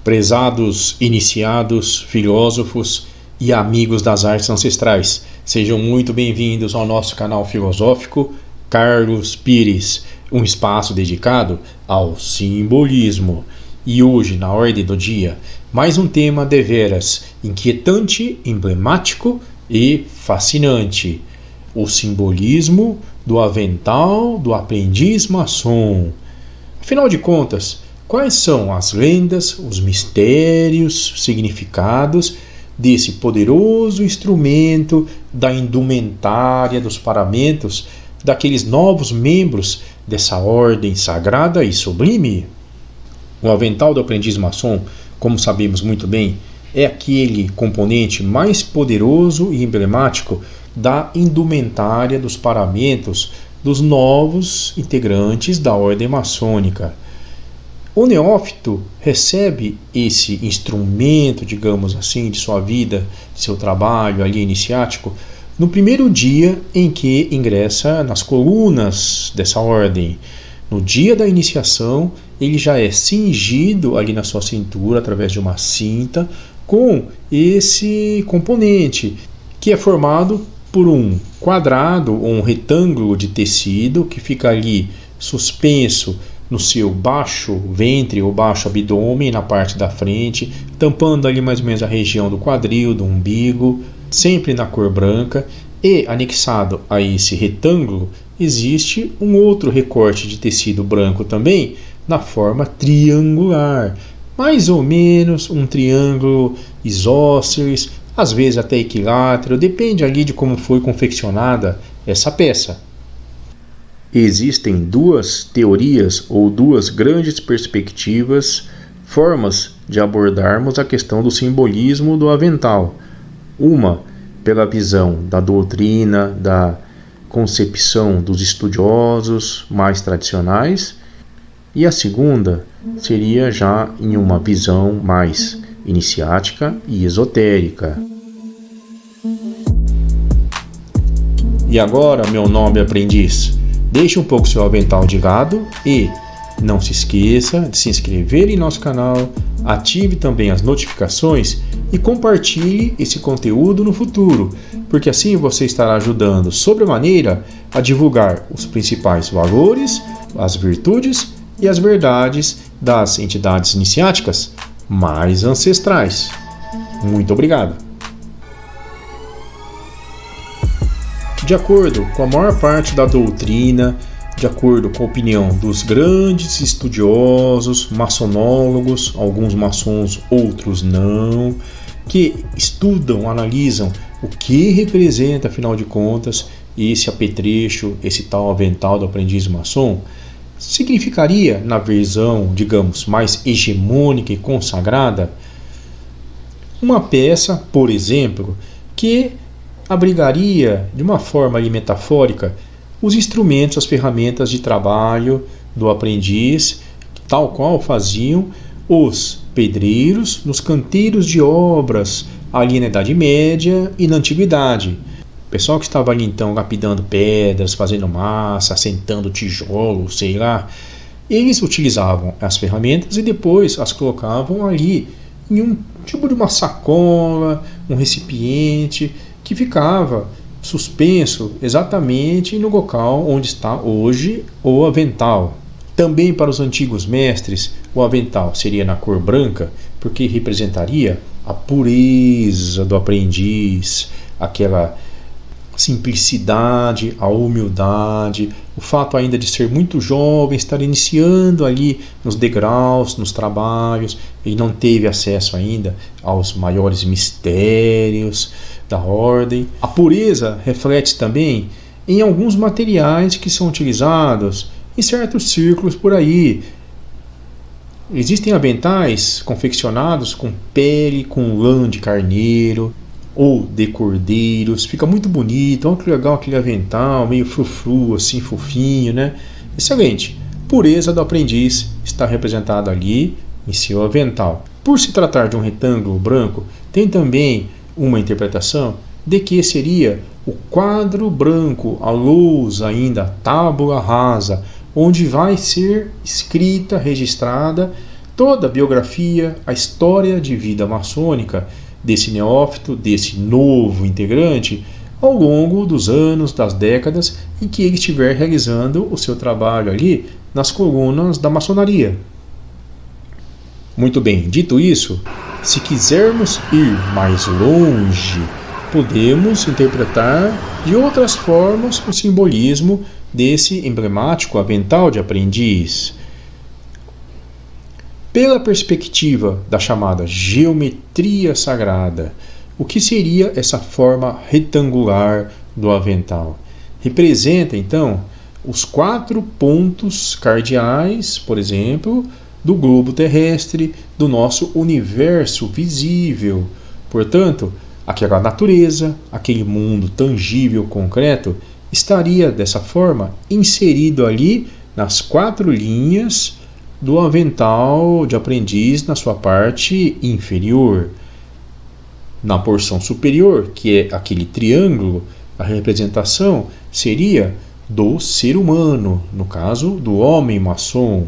Prezados iniciados, filósofos e amigos das artes ancestrais, sejam muito bem-vindos ao nosso canal filosófico Carlos Pires, um espaço dedicado ao simbolismo. E hoje, na ordem do dia, mais um tema deveras inquietante, emblemático e fascinante: o simbolismo do avental do aprendiz maçom. Afinal de contas, quais são as lendas, os mistérios, significados desse poderoso instrumento da indumentária dos paramentos daqueles novos membros dessa ordem sagrada e sublime? O avental do aprendiz maçom, como sabemos muito bem, é aquele componente mais poderoso e emblemático da indumentária dos paramentos dos novos integrantes da ordem maçônica. O neófito recebe esse instrumento, digamos assim, de sua vida, de seu trabalho ali iniciático, no primeiro dia em que ingressa nas colunas dessa ordem. No dia da iniciação, ele já é cingido ali na sua cintura através de uma cinta com esse componente, que é formado por um quadrado ou um retângulo de tecido que fica ali suspenso no seu baixo ventre ou baixo abdômen, na parte da frente, tampando ali mais ou menos a região do quadril, do umbigo, sempre na cor branca. E anexado a esse retângulo existe um outro recorte de tecido branco também, na forma triangular, mais ou menos um triângulo isósceles, às vezes até equilátero, depende ali de como foi confeccionada essa peça. Existem duas teorias ou duas grandes perspectivas, formas de abordarmos a questão do simbolismo do avental. Uma pela visão da doutrina, da concepção dos estudiosos mais tradicionais, e a segunda seria já em uma visão mais iniciática e esotérica. E agora, meu nobre aprendiz, deixe um pouco seu avental de lado e não se esqueça de se inscrever em nosso canal, ative também as notificações e compartilhe esse conteúdo no futuro, porque assim você estará ajudando sobremaneira a divulgar os principais valores, as virtudes e as verdades das entidades iniciáticas mais ancestrais. Muito obrigado! De acordo com a maior parte da doutrina, de acordo com a opinião dos grandes estudiosos, maçonólogos, alguns maçons, outros não, que estudam, analisam o que representa, afinal de contas, esse apetrecho, esse tal avental do aprendiz maçom, significaria, na versão, digamos, mais hegemônica e consagrada, uma peça, por exemplo, que abrigaria, de uma forma ali metafórica, os instrumentos, as ferramentas de trabalho do aprendiz, tal qual faziam os pedreiros nos canteiros de obras ali na Idade Média e na Antiguidade. O pessoal que estava ali então lapidando pedras, fazendo massa, assentando tijolo, sei lá, eles utilizavam as ferramentas e depois as colocavam ali em um tipo de uma sacola, um recipiente que ficava suspenso exatamente no local onde está hoje o avental. Também para os antigos mestres, o avental seria na cor branca, porque representaria a pureza do aprendiz, aquela simplicidade, a humildade, o fato ainda de ser muito jovem, estar iniciando ali nos degraus, nos trabalhos, e não teve acesso ainda aos maiores mistérios da ordem. A pureza reflete também em alguns materiais que são utilizados em certos círculos por aí. Existem aventais confeccionados com pele, com lã de carneiro ou de cordeiros, fica muito bonito. Olha que legal aquele avental, meio frufru, assim, fofinho, né? Excelente. Pureza do aprendiz está representada ali em seu avental. Por se tratar de um retângulo branco, tem também uma interpretação de que seria o quadro branco, a lousa ainda, a tábula rasa, onde vai ser escrita, registrada toda a biografia, a história de vida maçônica desse neófito, desse novo integrante, ao longo dos anos, das décadas em que ele estiver realizando o seu trabalho ali nas colunas da maçonaria. Muito bem, dito isso, se quisermos ir mais longe, podemos interpretar de outras formas o simbolismo desse emblemático avental de aprendiz. Pela perspectiva da chamada geometria sagrada, o que seria essa forma retangular do avental? Representa, então, os 4 pontos cardeais, por exemplo, do globo terrestre, do nosso universo visível. Portanto, aquela natureza, aquele mundo tangível, concreto, estaria dessa forma inserido ali nas 4 linhas do avental de aprendiz na sua parte inferior. Na porção superior, que é aquele triângulo, a representação seria do ser humano, no caso do homem maçom.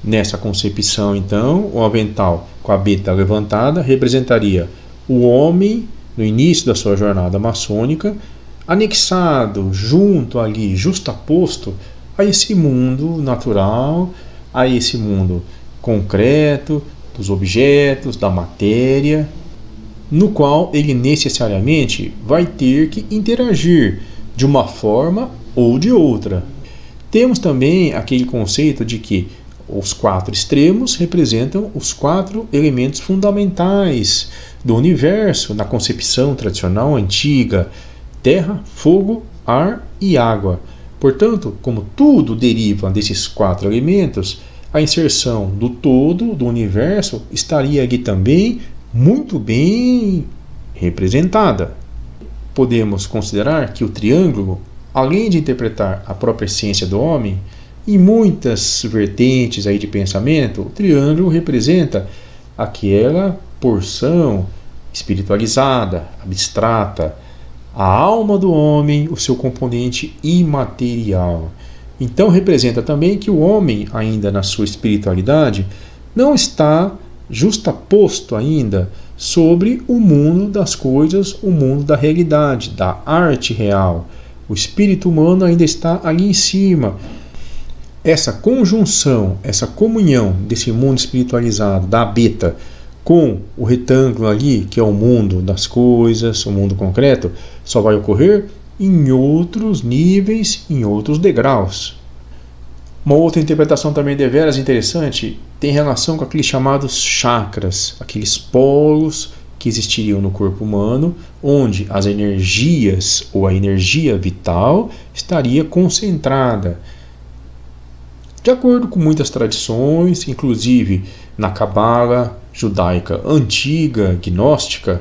Nessa concepção, então, o avental com a beta levantada representaria o homem no início da sua jornada maçônica, anexado, junto ali, justaposto a esse mundo natural, a esse mundo concreto, dos objetos, da matéria, no qual ele necessariamente vai ter que interagir de uma forma ou de outra. Temos também aquele conceito de que os 4 extremos representam os 4 elementos fundamentais do universo na concepção tradicional antiga: terra, fogo, ar e água. Portanto, como tudo deriva desses 4 elementos, a inserção do todo do universo estaria aqui também muito bem representada. Podemos considerar que o triângulo, além de interpretar a própria essência do homem, em muitas vertentes aí de pensamento, o triângulo representa aquela porção espiritualizada, abstrata, a alma do homem, o seu componente imaterial. Então representa também que o homem, ainda na sua espiritualidade, não está justaposto ainda sobre o mundo das coisas, o mundo da realidade, da arte real. O espírito humano ainda está ali em cima. Essa conjunção, essa comunhão desse mundo espiritualizado, da beta, com o retângulo ali, que é o mundo das coisas, o mundo concreto, só vai ocorrer em outros níveis, em outros degraus. Uma outra interpretação também deveras interessante tem relação com aqueles chamados chakras, aqueles polos que existiriam no corpo humano, onde as energias ou a energia vital estaria concentrada. De acordo com muitas tradições, inclusive na Cabala judaica antiga, gnóstica,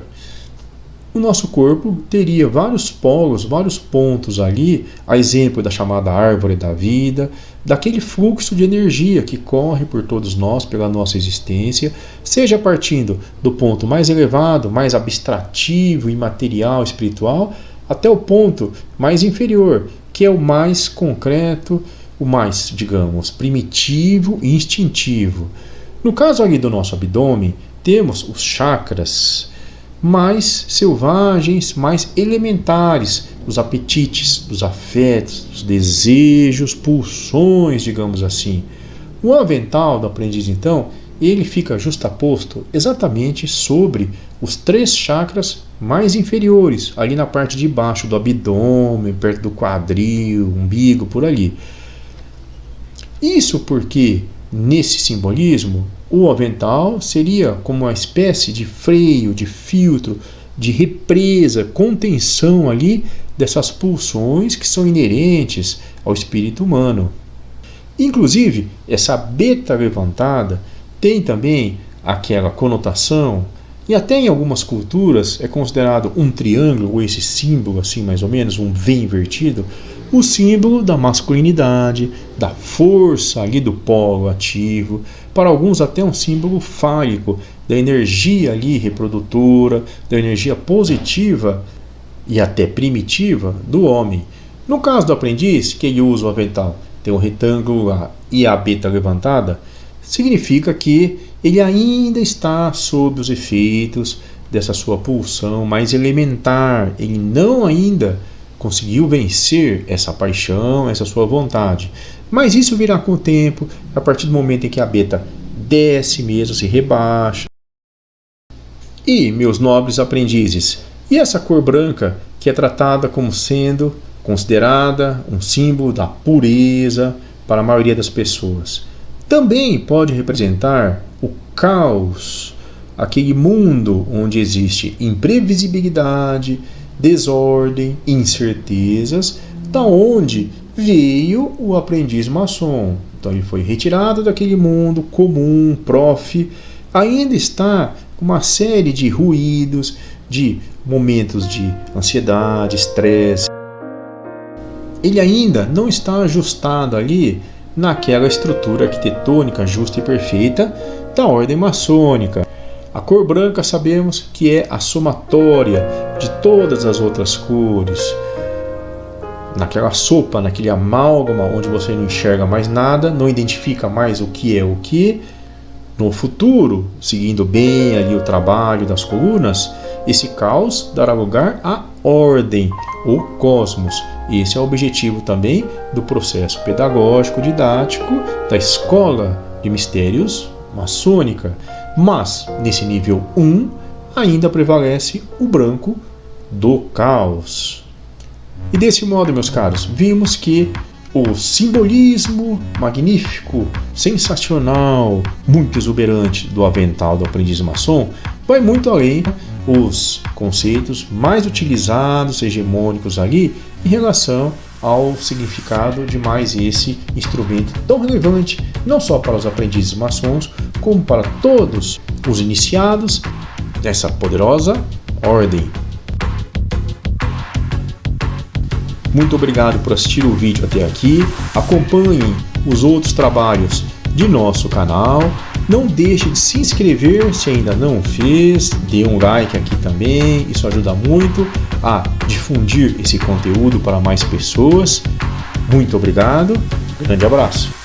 o nosso corpo teria vários polos, vários pontos ali, a exemplo da chamada árvore da vida, daquele fluxo de energia que corre por todos nós, pela nossa existência, seja partindo do ponto mais elevado, mais abstrativo, imaterial, espiritual, até o ponto mais inferior, que é o mais concreto, o mais, digamos, primitivo e instintivo. No caso ali do nosso abdômen, temos os chakras mais selvagens, mais elementares, os apetites, os afetos, os desejos, pulsões, digamos assim. O avental do aprendiz, então, ele fica justaposto exatamente sobre os 3 chakras mais inferiores, ali na parte de baixo do abdômen, perto do quadril, umbigo, por ali. Isso porque, nesse simbolismo, o avental seria como uma espécie de freio, de filtro, de represa, contenção ali dessas pulsões que são inerentes ao espírito humano. Inclusive, essa beta levantada tem também aquela conotação, e até em algumas culturas é considerado um triângulo, ou esse símbolo assim mais ou menos, um V invertido, o símbolo da masculinidade, da força ali do polo ativo, para alguns até um símbolo fálico, da energia ali reprodutora, da energia positiva e até primitiva do homem. No caso do aprendiz, que ele usa o avental, tem o retângulo lá e a beta levantada, significa que ele ainda está sob os efeitos dessa sua pulsão mais elementar. Ele não ainda conseguiu vencer essa paixão, essa sua vontade. Mas isso virá com o tempo, a partir do momento em que a beta desce mesmo, se rebaixa. E, meus nobres aprendizes, e essa cor branca que é tratada como sendo considerada um símbolo da pureza para a maioria das pessoas, também pode representar o caos, aquele mundo onde existe imprevisibilidade, desordem, incertezas, da onde veio o aprendiz maçom. Então ele foi retirado daquele mundo comum, ainda está com uma série de ruídos, de momentos de ansiedade, estresse. Ele ainda não está ajustado ali naquela estrutura arquitetônica justa e perfeita da ordem maçônica. A cor branca sabemos que é a somatória de todas as outras cores. Naquela sopa, naquele amálgama onde você não enxerga mais nada, não identifica mais o que é o que. No futuro, seguindo bem ali o trabalho das colunas, esse caos dará lugar à ordem, ou cosmos. Esse é o objetivo também do processo pedagógico didático da escola de mistérios maçônica. Mas, nesse nível 1, ainda prevalece o branco do caos. E desse modo, meus caros, vimos que o simbolismo magnífico, sensacional, muito exuberante do avental do aprendiz maçom vai muito além dos conceitos mais utilizados, hegemônicos ali, em relação ao significado de mais esse instrumento tão relevante, não só para os aprendizes maçons, como para todos os iniciados dessa poderosa ordem. Muito obrigado por assistir o vídeo até aqui. Acompanhem os outros trabalhos de nosso canal. Não deixe de se inscrever se ainda não fez. Dê um like aqui também. Isso ajuda muito a difundir esse conteúdo para mais pessoas. Muito obrigado. Grande abraço.